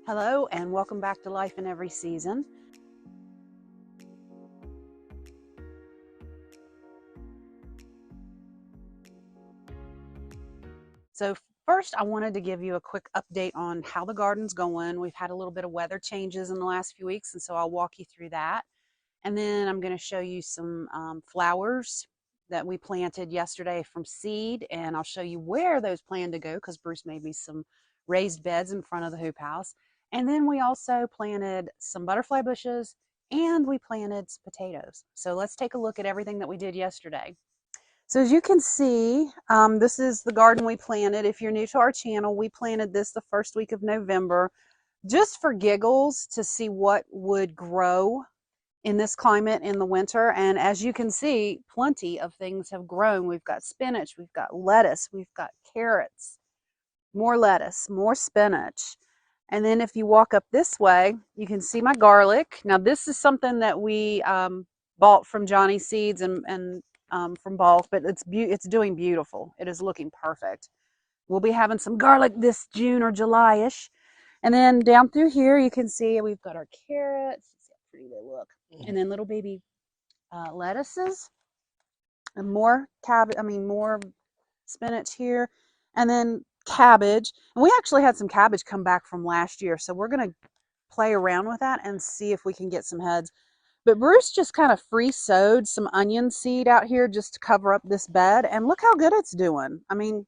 Hello and welcome back to Life in Every Season. So first I wanted to give you a quick update on how the garden's going. We've had a little bit of weather changes in the last few weeks, and so I'll walk you through that. And then I'm going to show you some flowers that we planted yesterday from seed, and I'll show you where those plan to go because Bruce made me some raised beds in front of the hoop house. And then we also planted some butterfly bushes and we planted some potatoes. So let's take a look at everything that we did yesterday. So as you can see, this is the garden we planted. If you're new to our channel, we planted this the first week of November just for giggles to see what would grow in this climate in the winter. And as you can see, plenty of things have grown. We've got spinach, we've got lettuce, we've got carrots, more lettuce, more spinach. And then if you walk up this way, you can see my garlic. Now this is something that we bought from Johnny Seeds and from bulk, but it's doing beautiful. It is looking perfect. We'll be having some garlic this June or July-ish. And then down through here, you can see we've got our carrots. See how pretty they look. And then little baby lettuces and more more spinach here. And then cabbage. And we actually had some cabbage come back from last year. So we're going to play around with that and see if we can get some heads. But Bruce just kind of free sowed some onion seed out here just to cover up this bed. And look how good it's doing. I mean,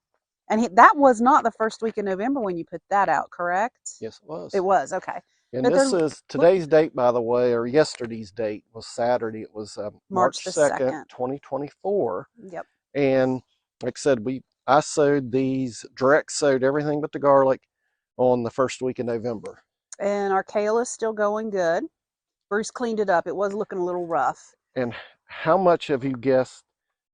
that was not the first week of November when you put that out, correct? Yes, it was. It was, okay. And But this they're is today's date, by the way, or yesterday's date was Saturday. It was March March the 2nd, 2nd. 2024. Yep. And like I said, I sowed these, direct sowed everything but the garlic on the first week of November. And our kale is still going good. Bruce cleaned it up. It was looking a little rough. And how much have you guessed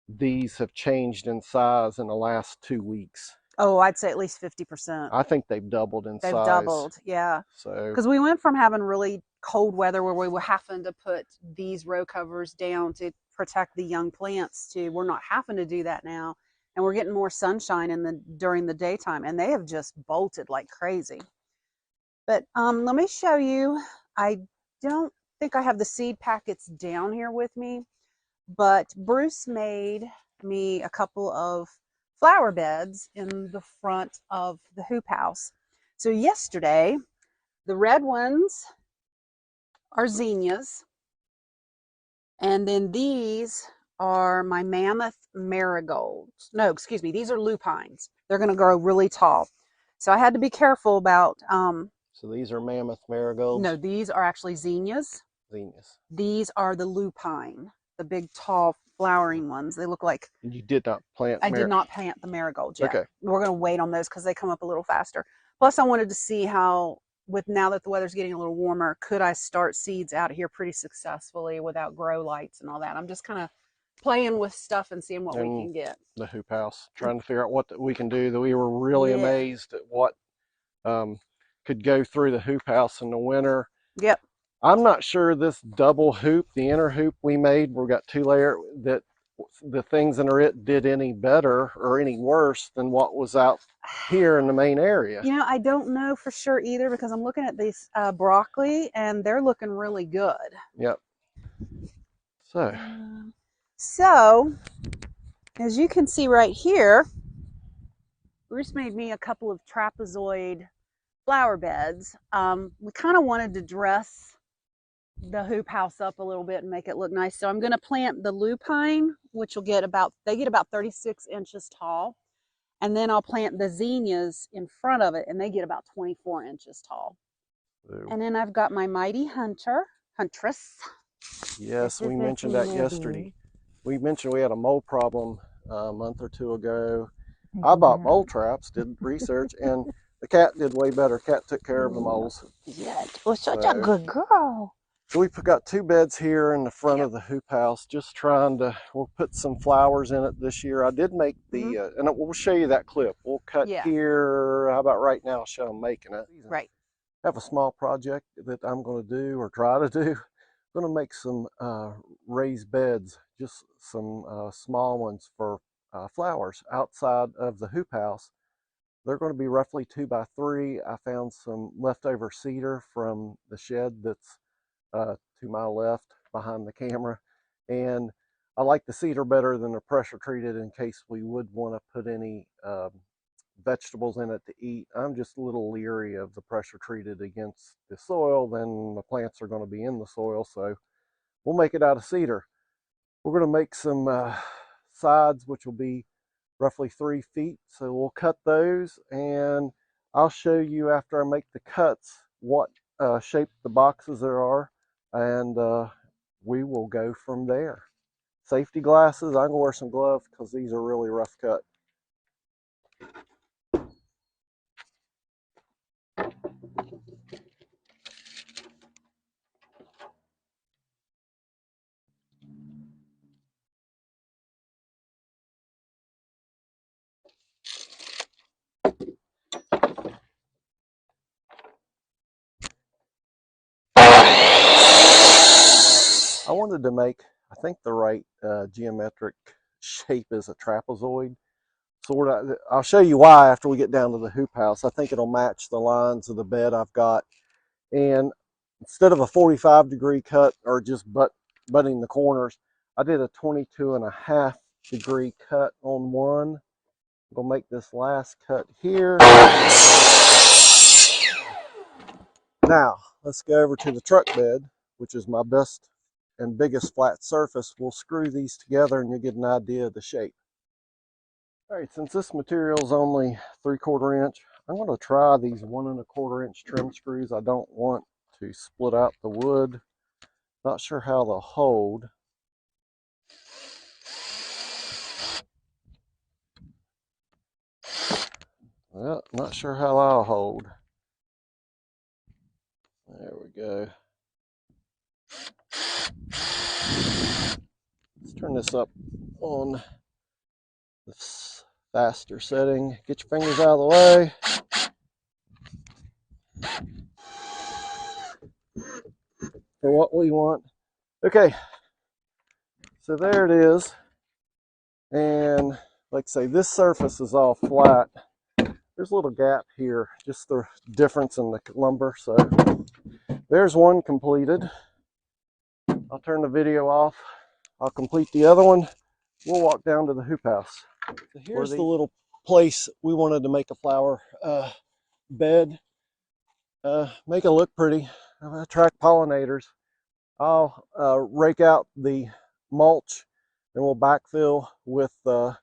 these have changed in size in the last 2 weeks? Oh, I'd say at least 50%. I think they've doubled in They've size. doubled, yeah. So, Because we went from having really cold weather where we were having to put these row covers down to protect the young plants to we're not having to do that now. And we're getting more sunshine during the daytime, and they have just bolted like crazy. But let me show you. I don't think I have the seed packets down here with me, but Bruce made me a couple of flower beds in the front of the hoop house. So yesterday, the red ones are zinnias, and then these are my mammoth marigolds. No, excuse me, these are lupines. They're going to grow really tall. So I had to be careful about so these are mammoth marigolds? no, these are actually zinnias. Zinnias. These are the lupine, the big, tall, flowering ones. They look like... And you did not plant I did not plant the marigolds yet. Okay. We're going to wait on those because they come up a little faster. Plus, I wanted to see how, now that the weather's getting a little warmer, could I start seeds out here pretty successfully without grow lights and all that. I'm just kind of playing with stuff and seeing what we can get. The hoop house, trying to figure out what we can do. That we were really amazed at what could go through the hoop house in the winter. Yep. I'm not sure this double hoop, the inner hoop we made, we've got 2-layer, that the things in it did any better or any worse than what was out here in the main area. You know, I don't know for sure either because I'm looking at these broccoli and they're looking really good. Yep. So, as you can see right here, Bruce made me a couple of trapezoid flower beds. We kind of wanted to dress the hoop house up a little bit and make it look nice. So I'm going to plant the lupine, which will get about 36 inches tall. And then I'll plant the zinnias in front of it, and they get about 24 inches tall. Ooh. And then I've got my mighty huntress. Yes, we mentioned that yesterday. We mentioned we had a mole problem a month or two ago. I bought mole traps, did research, and the cat did way better. Cat took care of the moles. Yes, was such a good girl. So we got 2 beds here in the front of the hoop house, just trying to, we'll put some flowers in it this year. I did make the, and we'll show you that clip. We'll cut here, how about right now, show them making it. Right. I have a small project that I'm going to do, or try to do. I'm going to make some raised beds, just some small ones for flowers outside of the hoop house. They're going to be roughly 2 by 3. I found some leftover cedar from the shed that's to my left behind the camera. And I like the cedar better than the pressure treated in case we would want to put any vegetables in it to eat. I'm just a little leery of the pressure treated against the soil. Then the plants are going to be in the soil, so we'll make it out of cedar. We're going to make some sides, which will be roughly 3 feet. So we'll cut those, and I'll show you after I make the cuts what shape the boxes there are, and we will go from there. Safety glasses, I'm going to wear some gloves because these are really rough cut. I wanted to make, I think the right geometric shape is a trapezoid. I'll show you why after we get down to the hoop house. I think it'll match the lines of the bed I've got. And instead of a 45-degree cut or just butting the corners, I did a 22.5-degree cut on one. I'm gonna make this last cut here. Now, let's go over to the truck bed, which is my best and biggest flat surface. We'll screw these together and you'll get an idea of the shape. All right, since this material is only 3/4 inch, I'm going to try these 1 1/4 inch trim screws. I don't want to split out the wood. Not sure how they'll hold. Well, not sure how I'll hold. There we go. Let's turn this up on this faster setting. Get your fingers out of the way. For what we want. Okay, so there it is. And like I say, this surface is all flat. There's a little gap here, just the difference in the lumber. So there's one completed. I'll turn the video off. I'll complete the other one. We'll walk down to the hoop house. So here's the little place we wanted to make a flower bed. Make it look pretty, attract pollinators. I'll rake out the mulch and we'll backfill with, I'll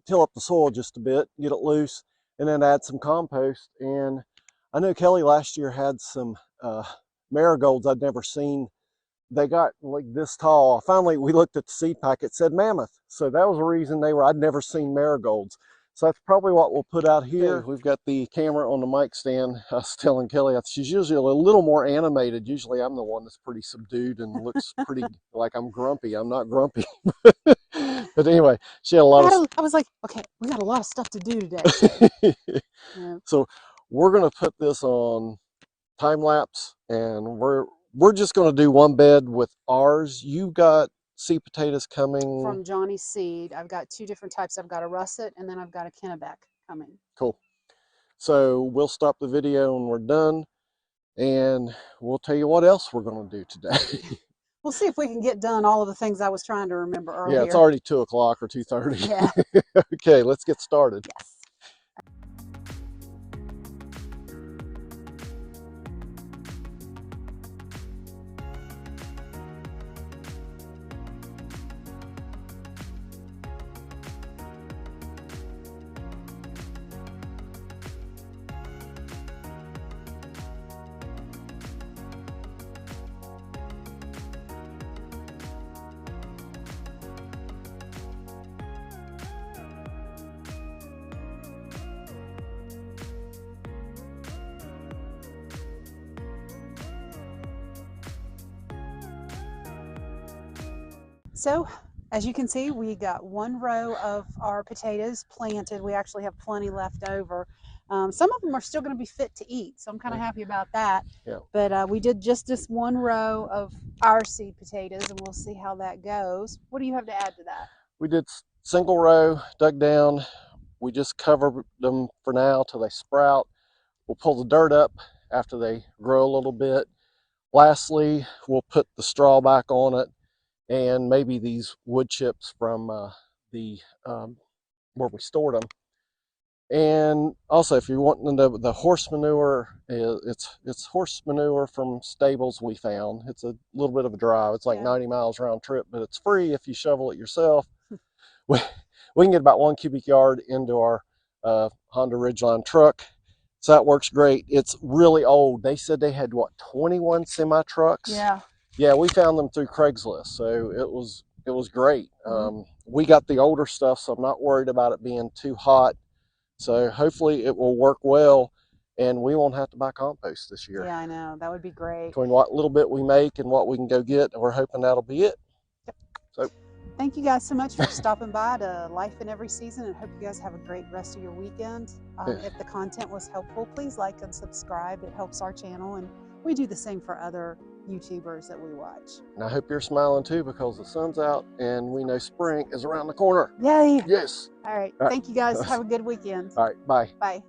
till up the soil just a bit, get it loose, and then add some compost. And I know Kelly last year had some marigolds I'd never seen. They got like this tall. Finally, we looked at the seed packet, it said mammoth. So that was the reason I'd never seen marigolds. So that's probably what we'll put out here. Okay, we've got the camera on the mic stand. I was telling Kelly, she's usually a little more animated. Usually I'm the one that's pretty subdued and looks pretty like I'm grumpy. I'm not grumpy. But anyway, she had a lot of... I was like, okay, we got a lot of stuff to do today. Yeah. So we're going to put this on time lapse, and we're just going to do one bed with ours. You got seed potatoes coming from Johnny's Seed. I've got 2 different types. I've got a russet and then I've got a Kennebec coming. Cool. So we'll stop the video when we're done, and we'll tell you what else we're going to do today. We'll see if we can get done all of the things I was trying to remember earlier. Yeah, it's already 2 o'clock or 2:30. Yeah. Okay, let's get started. Yes. So, as you can see, we got 1 row of our potatoes planted. We actually have plenty left over. Some of them are still going to be fit to eat, so I'm kind of happy about that. Yeah. But we did just this 1 row of our seed potatoes, and we'll see how that goes. What do you have to add to that? We did single row, dug down, we just cover them for now till they sprout. We'll pull the dirt up after they grow a little bit. Lastly, we'll put the straw back on it and maybe these wood chips from the where we stored them. And also, if you're wanting to know, the horse manure, it's horse manure from stables we found. It's a little bit of a drive. It's like 90 miles round trip, but it's free if you shovel it yourself. we, we can get about 1 cubic yard into our Honda Ridgeline truck. So that works great. It's really old. They said they had, what, 21 semi-trucks? Yeah. Yeah, we found them through Craigslist, so it was great. We got the older stuff, so I'm not worried about it being too hot. So hopefully it will work well, and we won't have to buy compost this year. Yeah, I know. That would be great. Between what little bit we make and what we can go get, we're hoping that'll be it. Yep. So thank you guys so much for stopping by to Life in Every Season, and hope you guys have a great rest of your weekend. If the content was helpful, please like and subscribe. It helps our channel, and we do the same for other YouTubers that we watch. And I hope you're smiling too, because the sun's out and we know spring is around the corner. Yay! Yes. All right. Thank you guys. Have a good weekend. All right. Bye. Bye.